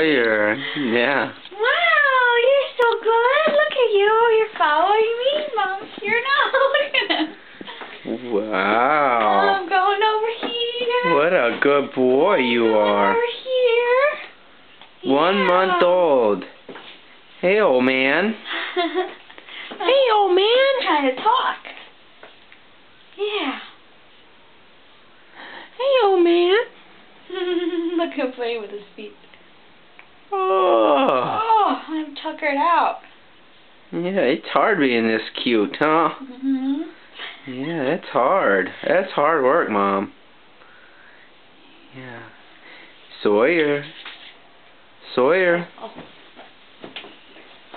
Sawyer. Yeah. Wow, you're so good. Look at you. You're following me, Mom. You're not. Look at him. Wow. I'm going over here. What a good boy you are. Over here. 1 month old. Hey, old man. Hey, old man. Trying to talk. Yeah. Hey, old man. Look at him playing with his feet. Oh. Oh, I'm tuckered out. Yeah, it's hard being this cute, huh? Mhm. Yeah, it's hard. That's hard work, Mom. Yeah. Sawyer. Sawyer. Oh.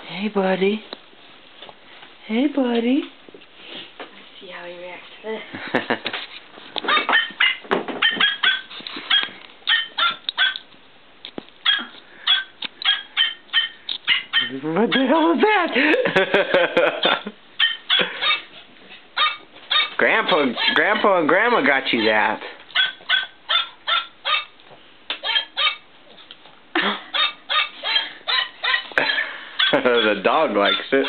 Hey, buddy. Hey, buddy. Let's see how he reacts to this. What the hell is that? Grandpa and Grandma got you that. The dog likes it.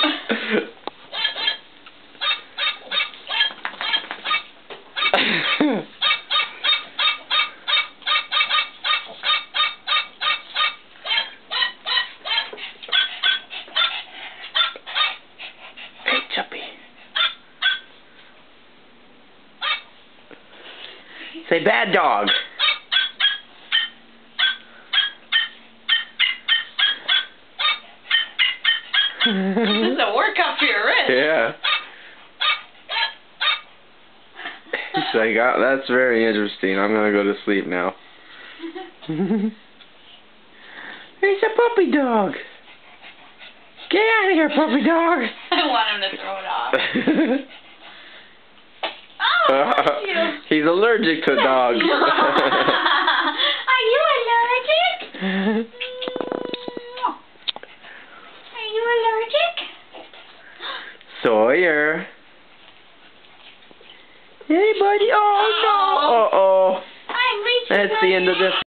Hey, Chuppy. Say bad dog. This is a workout for your wrist. Yeah. He's like, oh, that's very interesting. I'm gonna go to sleep now. He's a puppy dog. Get out of here, puppy dog. I want him to throw it off. Oh, thank you. He's allergic to dogs. Are you allergic? Are you allergic? Sawyer. Hey, buddy. Oh, no. Uh-oh. I'm reaching. That's the end of this.